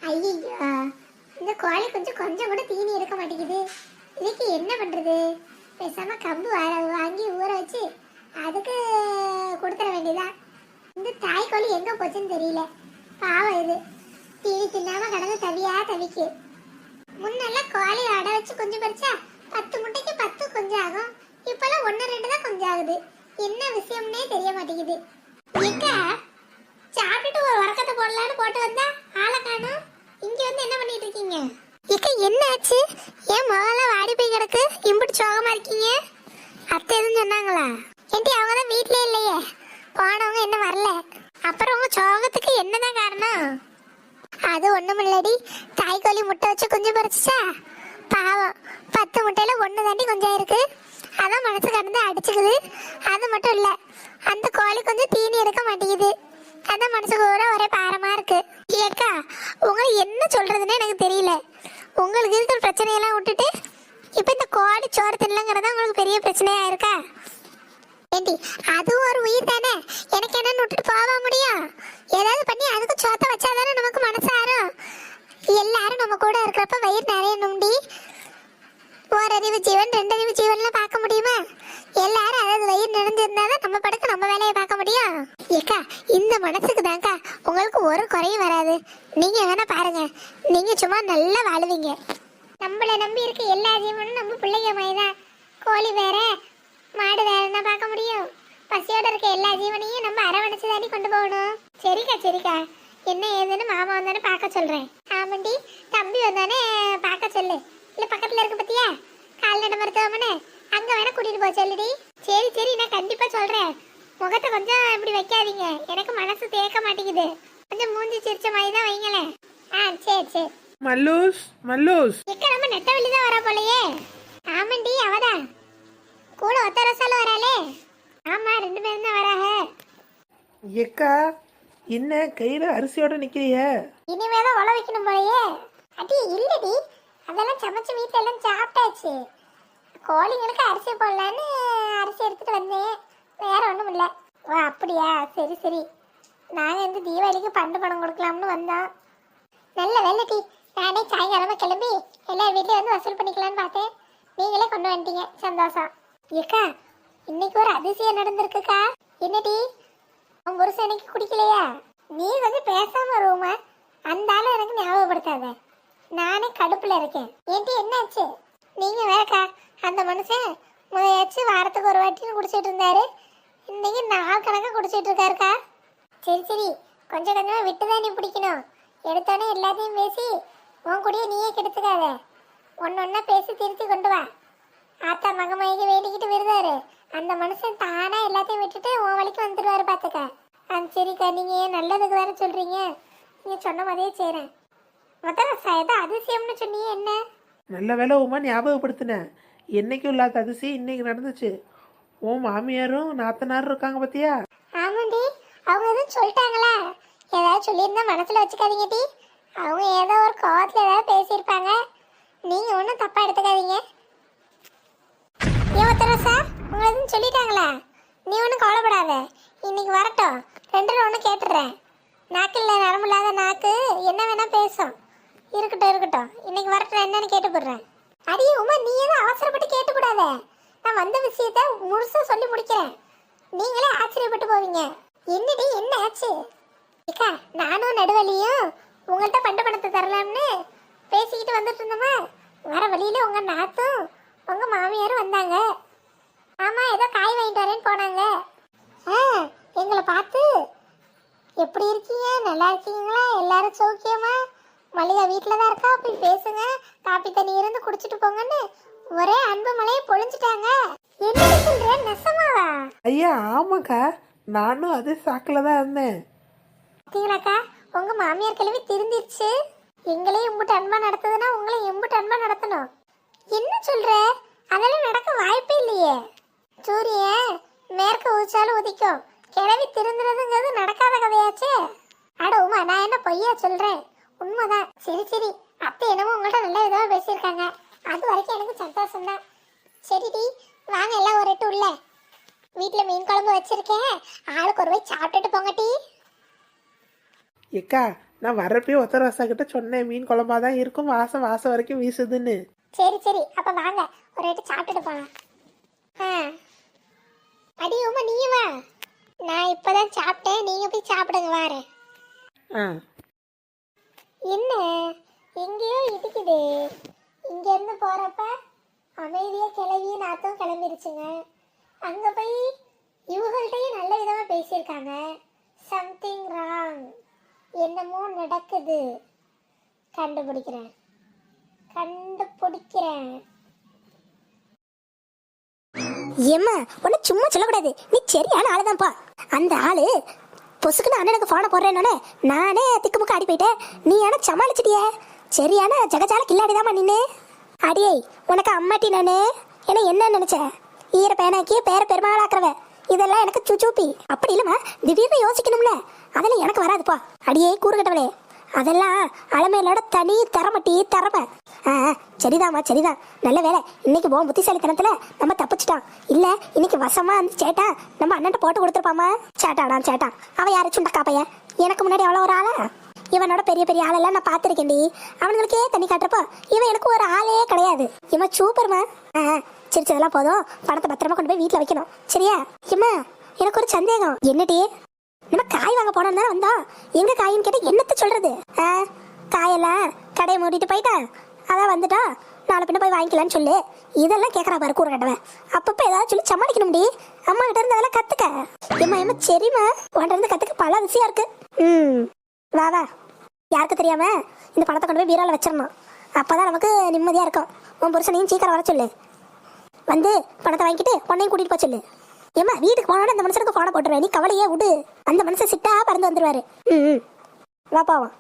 ஐயோ, இந்த கோழி கொஞ்சம் கூட தீனி இருக்க மாட்டேங்குது. இதுக்கு என்ன பண்றது? பேசாம கம்பு வாங்கி ஊற வச்சு அதுக்கு கொடுத்துட வேண்டியதான். இந்த தாய் கோழி எங்க போச்சுன்னு தெரியல. பாவம் இது தீனி தின்னாம கடந்து தவிக்கு. முன்னெல்லாம் கோழி அடை வச்சு கொஞ்சம் பறிச்சா 10 முட்டைக்கு 10 கொஞ்சம் ஆகும். இப்பெல்லாம் 1-2 தான் கொஞ்சம் ஆகுது. என்ன விஷயம்னே தெரிய மாட்டேங்குது. ஏக்கா, சாப்பிட்டுட்டு ஒரு வரக்கத்தை போடலான்னு போட்டு வந்தா ஆளை காணோம். இங்க வந்து என்ன பண்ணிட்டு இருக்கீங்க? ஏக்கா, என்ன ஆச்சு? ஏன் முகலாம் வாடி போய் கிடக்கு? இம்புட்டு சோகமா இருக்கீங்க? அத்தை எதுவும் சொன்னாங்களா? ஏன்டி அவங்க தான் வீட்லயே இல்லையே, போனவங்க என்ன வரல. அப்புறம் உங்க சோகத்துக்கு என்னதான் காரணம்? அது ஒண்ணுமில்லடி, தாய்கோழி முட்டை வச்சு குஞ்சு பறிச்சுச்சா. பாவம் 10 முட்டையில 1 தாண்டி கொஞ்சம் இருக்கு. அதான் மனசு கடந்து அடிச்சுக்குது. அது மட்டும் இல்ல, அந்த கோழி கொஞ்சம் தீனி எடுக்க மாட்டேங்குது. அதான் மனசுக்கு ஒரே பாரமா இருக்கு. ஏக்கா, உங்களை என்ன சொல்றதுன்னு எனக்கு தெரியல. உங்களுக்கு இருக்கிற பிரச்சனையெல்லாம் விட்டுட்டு இப்ப இந்த கோழி சோறு தின்னலங்கிறதா உங்களுக்கு பெரிய பிரச்சனையா இருக்கா? ஏண்டி, அதுவும் ஒரு உயிர் தானே, எனக்கு என்னன்னு விட்டுட்டு போக முடியும்? ஏதாவது பண்ணி அதுக்கு சோத்த வச்சாதானே நமக்கு மனசாரும். எல்லாரும் நம்ம கூட இருக்கிறப்ப வயிறு நிறைய நுண்டி ஓரறிவு ஜீவன் 2 அறிவு ஜீவன்லாம் பார்க்க முடியுமா? எல்லாரும் அதாவது வயிறு நிறைஞ்சிருந்தாதான் நம்ம படுக்க நம்ம வேலையை பார்க்க முடியும். ஏக்கா, இந்த மனசுக்கு தான்க்கா உங்களுக்கு ஒரு குறையும் வராது. நீங்க வேணா பாருங்க, நீங்க சும்மா நல்லா வாழுவீங்க. நம்மளை நம்பி இருக்க எல்லா ஜீவனும் நம்ம பிள்ளைங்க மாதிரிதான். கோழி வேற மாடு வேறன்னா பார்க்க முடியும்? பசியோட இருக்க எல்லா ஜீவனையும் நம்ம அரவணைச்சு தாண்டி கொண்டு போகணும். சரிக்கா, என்ன ஏதுன்னு மாமா வந்தானே பார்க்க சொல்றேன். ஆமாண்டி, தம்பி வந்தானே பார்க்க சொல்லு. இல்ல பக்கத்துல இருக்கு பத்தியா கால்நடை மருத்துவமனை, அங்க வேணா கூட்டிட்டு போ சொல்லுடி. சரி, நான் கண்டிப்பா சொல்றேன். முகத்தை கொஞ்சம் இப்படி வைக்காதீங்க, எனக்கு மனசு தேக்க மாட்டேங்குது. கொஞ்சம் மூஞ்சி சிரிச்ச மாதிரி தான் வைங்களேன். சரி. மல்லூஸ் எக்க, நம்ம நெட்டவள்ளி தான் வரா போலயே. ஆமாண்டி, அவதான் கூட ஒத்த ரசால வராளே. ஆமா, 2 பேரும் தான் வராக. ஏக்கா, என்ன கையில அரிசியோட நிக்கிறிய? இனிமேதான் உழ வைக்கணும் போலயே. அடி இல்லடி, அதெல்லாம் சமைச்சு வீட்டுல எல்லாம் சாப்பிட்டாச்சு. கோழிங்களுக்கு அரிசி போடலான்னு அரிசி எடுத்துட்டு வந்தேன், வேற ஒண்ணும் இல்ல. ஓ அப்படியா, சரி. நாங்க இந்த தீபாவளிக்கு பணம் கொடுக்கலாம்னு வந்தோம். நல்ல வேலை டி, நானே சாயங்காலமா கிளம்பி எல்லார் வீட்லயும் வந்து வசூல் பண்ணிக்கலான்னு பார்த்தேன். நீங்களே கொண்டு வந்துட்டீங்க, சந்தோஷம். ஏக்கா, இன்னைக்கு ஒரு அதிசயம் நடந்திருக்குக்கா. என்னடி, உன் புருஷன் எனக்கு குடிக்கலையா? நீ கொஞ்சம் பேசாம வருவோமா? அந்த ஆளை எனக்கு ஞாபகப்படுத்தாத, நானே கடுப்புல இருக்கேன். ஏன்டி, என்னாச்சு? நீங்க வேறக்கா, அந்த மனுஷன் முதலாச்சு வாரத்துக்கு ஒரு வாட்டின்னு குடிச்சிட்டு இருந்தாரு. இன்னைக்கு 4 கணக்கா குடிச்சிட்டு இருக்காருக்கா. சரி, கொஞ்சம் கொஞ்சமா விட்டுதான் நீ பிடிக்கணும். எடுத்தோடனே எல்லாத்தையும் பேசி உன் கூடயே நீயே கெடுத்துக்காத. ஒன்னொன்னா பேசி திருத்தி கொண்டு வா. ஆத்தா மகமாய்க்கு வேண்டிக்கிட்டு விருதாரு, அந்த மனுஷன் தானா எல்லாத்தையும் விட்டுட்டு உன் வழிக்கு வந்துடுவாரு பாத்துக்க. சரிக்கா, நீங்க நல்லதுக்கு வேற சொல்றீங்க. நீங்க சொன்ன மாதிரியே செய்றேன். மொத்தம் ஏதோ அதிசயம்னு சொன்னீங்க, என்ன? நல்ல வேலை உமா ஞாபகப்படுத்தினேன். என்னைக்கும் இல்லாத அதிசயம் இன்னைக்கு நடந்துச்சு. உன் மாமியாரும் நாத்தனாரும் இருக்காங்க பத்தியா? ஆமாண்டி, அவங்க எதுவும் சொல்லிட்டாங்களா? ஏதாவது சொல்லியிருந்தா மனசுல வச்சுக்காதீங்க டி. அவங்க ஏதோ ஒரு கோவத்துல ஏதாவது பேசியிருப்பாங்க. நீங்க ஒன்றும் தப்பா எடுத்துக்காதீங்க. சார், உங்களை எதுவும் சொல்லிட்டாங்களா? நீ ஒன்றும் கவலைப்படாத, இன்னைக்கு வரட்டும். 2ல் 1 கேட்டுடுறேன். நாக்கில் நரம்பு இல்லாத நாக்கு என்ன வேணா பேசும். இருக்கட்டும், இன்னைக்கு வரட்டும், என்னன்னு கேட்டு போடுறேன். அடியே உமா, நீ எதுவும் அவசரப்பட்டு கேட்டுக்கூடாத. நான் வந்த விஷயத்த முழுசா சொல்லி முடிக்கிறேன், நீங்களே ஆச்சரியப்பட்டு போவீங்க. என்னடி, என்ன ஆச்சு? ஏக்கா, நானும் நடுவழியும் உங்கள்கிட்ட பணத்தை தரலாம்னு பேசிக்கிட்டு வந்துட்டு இருந்தோமா. வர வழியில உங்க நாத்தும் உங்க மாமியாரும் வந்தாங்க. ஆமா, ஏதோ காய் வாங்கிட்டு வரேன்னு போனாங்க. எங்களை பார்த்து எப்படி இருக்கீங்க, நல்லா இருக்கீங்களா, எல்லாரும் சௌக்கியமா, மல்லிகா வீட்டில தான் இருக்கா, போய் பேசுங்க, காப்பி தண்ணி இருந்து குடிச்சிட்டு போங்கன்னு ஒரே அன்பு மலையை பொழிஞ்சிட்டாங்க. என்ன சொல்ற, நெசமாவா? ஐயா ஆமாக்கா, நானும் அதே சாக்கில தான் இருந்தேன். பார்த்தீங்களாக்கா, உங்க மாமியார் கிளவி திருந்திருச்சு. எங்களையும் எம்புட்டு அன்பா நடத்துதுன்னா உங்களை எம்புட்டு அன்பா நடத்தணும். என்ன சொல்ற? அதெல்லாம் நடக்க வாய்ப்பே இல்லையே. சூரியன் மேற்கு உதிச்சாலும் உதிக்கும், கிளவி திருந்துறதுங்கிறது நடக்காத கதையாச்சே. அட உமா, நான் என்ன பொய்யா சொல்றேன்? உண்மைதான். சரி, அத்தை என்னமோ உங்கள்கிட்ட நல்ல விதமா பேசியிருக்காங்க, அது வரைக்கும் எனக்கு சந்தோஷம் தான். சரிடி, வாங்க எல்லாம் ஒரு எட்டு உள்ள. வீட்டுல மீன் குழம்பு வச்சிருக்கேன், ஆளுக்கு ஒரு போய் சாப்பிட்டுட்டு போங்க டி. ஏக்கா, நான் வரப்பே ஒத்த ரோசா கிட்ட சொன்னேன் மீன் குழம்பா தான் இருக்கும், வாசம் வாசம் வரைக்கும் வீசுதுன்னு. சரி சரி அப்ப வாங்க ஒரு ரேட்டு சாப்பிட்டுட்டு போலாம். அடி உமா நீயும் வா. நான் இப்பதான் சாப்பிட்டேன், நீங்க போய் சாப்பிடுங்க வாரேன். ஆ என்ன எங்கேயோ இடிக்குது. இங்க இருந்து போறப்ப அமைதியா கிளவிய நாத்தும் கிளம்பிருச்சுங்க. அங்க போய் இவங்கள்ட்டையும் நல்ல விதமா பேசியிருக்காங்க. சம்திங் ராங், என்னமோ நடக்குது. கண்டுபிடிக்கிறேன். ஏம்மா உன்னை சும்மா சொல்லக்கூடாது, நீ சரியான ஆளுதான்ப்பா. அந்த ஆளு பொசுக்குன்னு அண்ணனுக்கு போனை போடுறேன்னு நானே திக்குமுக்க ஆடி போயிட்டேன். நீ ஆனா சமாளிச்சிட்டியே, சரியான ஜகஜால கில்லாடிதாம்மா நின்று. அடியே உனக்கு அம்மாட்டி நானே என்ன நினைச்ச? ஈர பேனாக்கி பேர பெருமாளாக்குறவ இதெல்லாம் எனக்கு சுச்சூப்பி. அப்படி இல்லைம்மா, திடீர்னு யோசிக்கணும்ல, அதெல்லாம் எனக்கு வராதுப்பா. அடியே கூறுகட்டவளே, அதெல்லாம் அலமையிலோட தனி தரமட்டி தரம. சரிதாம்மா சரிதான், நல்ல வேலை இன்னைக்கு போகும் புத்திசாலித்தனத்துல நம்ம தப்பிச்சிட்டான். இல்ல இன்னைக்கு வசமா வந்து சேட்டா நம்ம அண்ணன்ட்ட போட்டு கொடுத்துருப்பாமா. சேட்டாடான் சேட்டான், அவன் யாரு சுண்டக்கா பையன், எனக்கு முன்னாடி அவ்வளோ ஒரு ஆளா? இவனோட பெரிய பெரிய ஆளெல்லாம் நான் பார்த்துருக்கேன்டி. அவனுங்களுக்கே தண்ணி காட்டுறப்போ இவன் எனக்கு ஒரு ஆளே கிடையாது. இவன் சூப்பர்மா. சிரிச்சதெல்லாம் போதும், பணத்தை பத்திரமா கொண்டு போய் வீட்டில் வைக்கணும் சரியா? இம்மா எனக்கு ஒரு சந்தேகம். என்னடி? நம்ம காய் வாங்க போனோம் தானே வந்தோம், எங்க காயின்னு கேட்ட என்னத்த சொல்றது? காயெல்லாம் கடையை மூடிட்டு போயிட்டான், அதான் வந்துட்டோம், நாளை பின்ன போய் வாங்கிக்கலான்னு சொல்லு. இதெல்லாம் கேட்கறா பாரு கூற கட்டவன். அப்பப்போ ஏதாவது சொல்லி சமாளிக்கணும்டி. அம்மா கிட்ட இருந்து அதெல்லாம் கத்துக்க. ஏம்மா சரிம்மா, உன்கிட்ட இருந்து கத்துக்க பல விஷயம் இருக்கு. வா வா. யாருக்கு தெரியாம இந்த பணத்தை கொண்டு போய் பீரோல வச்சிடணும், அப்பதான் நமக்கு நிம்மதியா இருக்கும். உன் புருஷனையும் சீக்கிரம் வர சொல்லு, வந்து பணத்தை வாங்கிட்டு உன்னையும் கூட்டிட்டு போக சொல்லு. ஏம்மா வீட்டுக்கு போனோட அந்த மனுஷனுக்கு போனை போட்டுருவேன், நீ கவலையே விடு. அந்த மனுஷன் சிட்டா பறந்து வந்துருவாரு. வா போவோம்.